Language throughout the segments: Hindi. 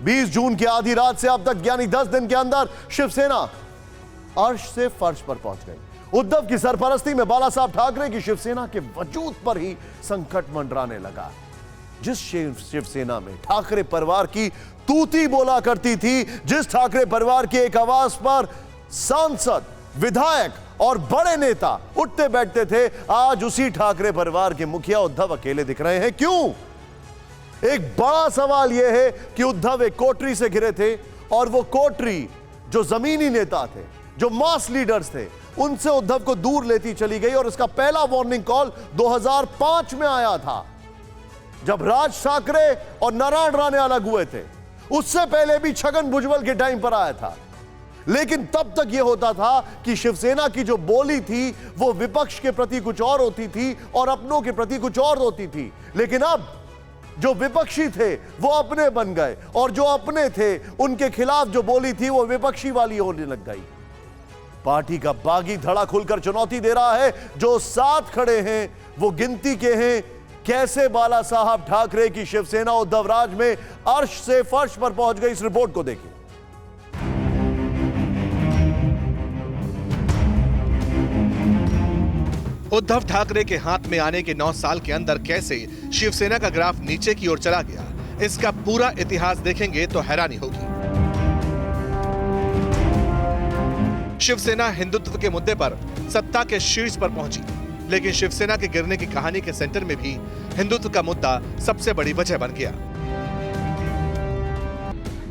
20 जून की आधी रात से अब तक यानी 10 दिन के अंदर शिवसेना अर्श से फर्श पर पहुंच गई। उद्धव की सरपरस्ती में बाला साहब ठाकरे की शिवसेना के वजूद पर ही संकट मंडराने लगा। जिस शिवसेना में ठाकरे परिवार की तूती बोला करती थी, जिस ठाकरे परिवार की एक आवाज पर सांसद, विधायक और बड़े नेता उठते बैठते थे, आज उसी ठाकरे परिवार के मुखिया उद्धव अकेले दिख रहे हैं। क्यों? एक बड़ा सवाल यह है कि उद्धव एक कोटरी से घिरे थे और वो कोटरी जो जमीनी नेता थे, जो मास लीडर्स थे, उनसे उद्धव को दूर लेती चली गई। और इसका पहला वार्निंग कॉल 2005 में आया था, जब राज ठाकरे और नारायण राणे अलग हुए थे। उससे पहले भी छगन भुजबल के टाइम पर आया था। लेकिन तब तक यह होता था कि शिवसेना की जो बोली थी वो विपक्ष के प्रति कुछ और होती थी और अपनों के प्रति कुछ और होती थी। लेकिन अब जो विपक्षी थे वो अपने बन गए और जो अपने थे उनके खिलाफ जो बोली थी वो विपक्षी वाली होने लग गई। पार्टी का बागी धड़ा खुलकर चुनौती दे रहा है। जो साथ खड़े हैं वो गिनती के हैं। कैसे बाला साहब ठाकरे की शिवसेना उद्धव राज में अर्श से फर्श पर पहुंच गई, इस रिपोर्ट को देखिए। उद्धव ठाकरे के हाथ में आने के 9 साल के अंदर कैसे शिवसेना का ग्राफ नीचे की ओर चला गया, इसका पूरा इतिहास देखेंगे तो हैरानी होगी। शिवसेना हिंदुत्व के मुद्दे पर सत्ता के शीर्ष पर पहुंची, लेकिन शिवसेना के गिरने की कहानी के सेंटर में भी हिंदुत्व का मुद्दा सबसे बड़ी वजह बन गया।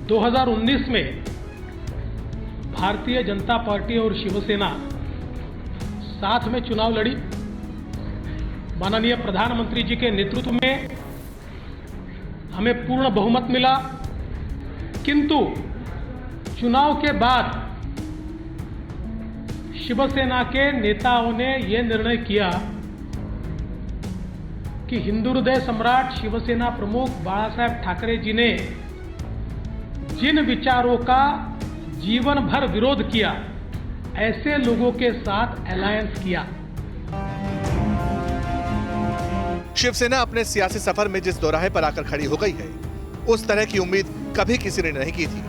2019 में भारतीय जनता पार्टी और शिवसेना साथ में चुनाव लड़ी। माननीय प्रधानमंत्री जी के नेतृत्व में हमें पूर्ण बहुमत मिला, किंतु चुनाव के बाद शिवसेना के नेताओं ने यह निर्णय किया कि हिंदू हृदय सम्राट शिवसेना प्रमुख बाला साहब ठाकरे जी ने जिन विचारों का जीवन भर विरोध किया, ऐसे लोगों के साथ अलायंस किया। शिवसेना अपने सियासी सफर में जिस दोराहे पर आकर खड़ी हो गई है, उस तरह की उम्मीद कभी किसी ने नहीं की थी।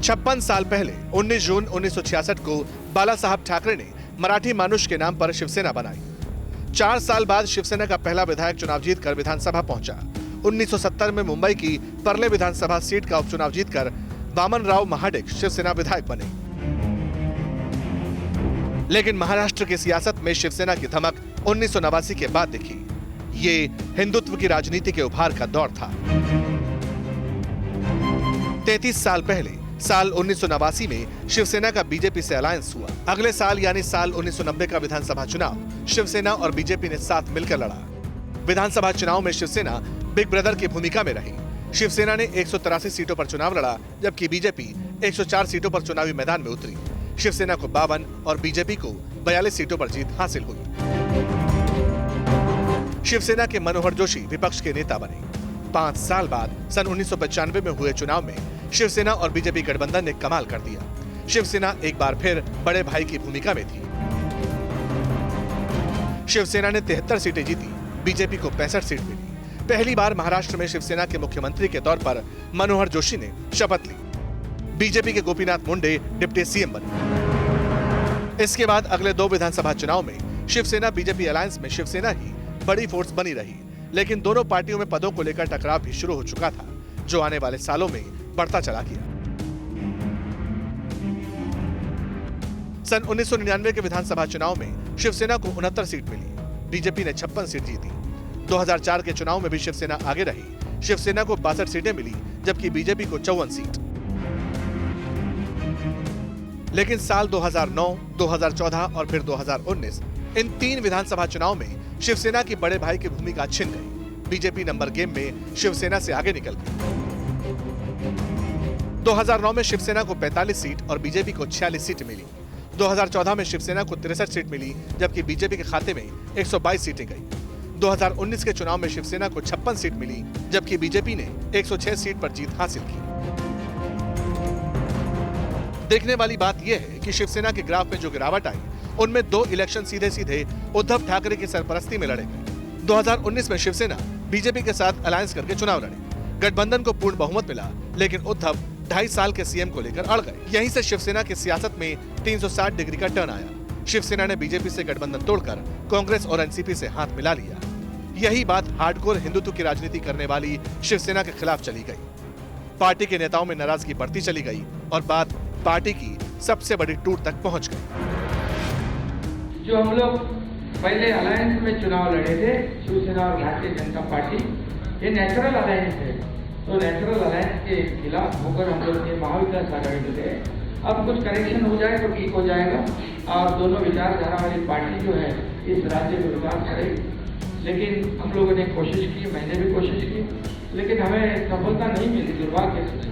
56 साल पहले 19 जून 1966 को बाला साहब ठाकरे ने मराठी मानुष के नाम पर शिवसेना बनाई। 4 साल बाद शिवसेना का पहला विधायक चुनाव जीतकर विधानसभा पहुंचा। 1970 में मुंबई की परले विधानसभा सीट का उपचुनाव जीतकर वामन राव महाडिक शिवसेना विधायक बने। लेकिन महाराष्ट्र की सियासत में शिवसेना की धमक 1989 के बाद दिखी। ये हिंदुत्व की राजनीति के उभार का दौर था। 33 साल पहले साल 1989 में शिवसेना का बीजेपी से अलायंस हुआ। अगले साल यानी साल 1990 का विधानसभा चुनाव शिवसेना और बीजेपी ने साथ मिलकर लड़ा। विधानसभा चुनाव में शिवसेना बिग ब्रदर की भूमिका में रही। शिवसेना ने 183 सीटों पर चुनाव लड़ा, जबकि बीजेपी 104 सीटों पर चुनावी मैदान में उतरी। शिवसेना को 52 और बीजेपी को 42 सीटों पर जीत हासिल हुई। शिवसेना के मनोहर जोशी विपक्ष के नेता बने। 5 साल बाद सन 1995 में हुए चुनाव में शिवसेना और बीजेपी गठबंधन ने कमाल कर दिया। शिवसेना एक बार फिर बड़े भाई की भूमिका में थी। शिवसेना ने 73 सीटें जीती, बीजेपी को 65 सीट मिली। पहली बार महाराष्ट्र में शिवसेना के मुख्यमंत्री के तौर पर मनोहर जोशी ने शपथ ली। बीजेपी के गोपीनाथ मुंडे डिप्टी सीएम बने। इसके बाद अगले 2 विधानसभा चुनाव में शिवसेना बीजेपी अलायंस में शिवसेना ही बड़ी फोर्स बनी रही, लेकिन दोनों पार्टियों में पदों को लेकर टकराव भी शुरू हो चुका था, जो आने वाले सालों में बढ़ता चला गया। सन 1999 के विधानसभा चुनाव में शिवसेना को 69 सीट मिली, बीजेपी ने 56 सीट जीती। 2004 के चुनाव में भी शिवसेना आगे रही। शिवसेना को 62 सीटें मिली, जबकि बीजेपी को 54 सीट। लेकिन साल 2009, 2014 और फिर 2019 इन 3 विधानसभा चुनाव में शिवसेना की बड़े भाई की भूमिका छिन गई। बीजेपी नंबर गेम में शिवसेना से आगे निकल गई। 2009 में शिवसेना को 45 सीट और बीजेपी को 46 सीट मिली। 2014 में शिवसेना को 63 सीट मिली, जबकि बीजेपी के खाते में 122 सीटें गई। 2019 के चुनाव में शिवसेना को 56 सीट मिली, जबकि बीजेपी ने 106 सीट पर जीत हासिल की। देखने वाली बात यह है कि शिवसेना के ग्राफ में जो गिरावट आई, उनमें 2 इलेक्शन सीधे सीधे उद्धव ठाकरे की सरपरस्ती में लड़े गए। 2019 में शिवसेना बीजेपी के साथ अलायंस करके चुनाव लड़ी, गठबंधन को पूर्ण बहुमत मिला, लेकिन उद्धव 2.5 साल के सीएम को लेकर अड़ गए। यहीं से शिवसेना की सियासत में 360 डिग्री का टर्न आया। शिवसेना ने बीजेपी से गठबंधन तोड़कर कांग्रेस और एनसीपी से हाथ मिला लिया। यही बात हार्डकोर हिंदुत्व की राजनीति करने वाली शिवसेना के खिलाफ चली गई। पार्टी के नेताओं में नाराजगी बढ़ती चली गई और बात पार्टी की सबसे बड़ी टूट तक पहुंच गई। जो हम लोग पहले अलायंस में चुनाव लड़े थे, शिवसेना और भारतीय जनता पार्टी, ये नेचुरल अलायंस है, तो नेचुरल अलायंस के खिलाफ होकर हम लोग ये महाविकास आघाड़ी में गए। अब कुछ करेक्शन हो जाए तो ठीक हो जाएगा और दोनों विचारधारा वाली पार्टी जो है इस राज्य में विकास करेगी। लेकिन हम लोगों ने कोशिश की, मैंने भी कोशिश की, लेकिन हमें सफलता नहीं मिली, दुर्भाग्य से।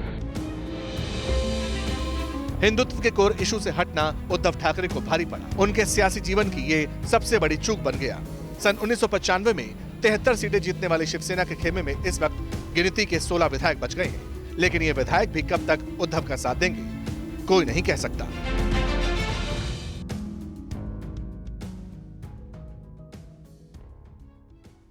हिंदुत्व के कोर इशू से हटना उद्धव ठाकरे को भारी पड़ा। उनके सियासी जीवन की ये सबसे बड़ी चूक बन गया। सन 1995 में 73 सीटें जीतने वाली शिवसेना के खेमे में इस वक्त गिनती के 16 विधायक बच गए हैं, लेकिन ये विधायक भी कब तक उद्धव का साथ देंगे, कोई नहीं कह सकता।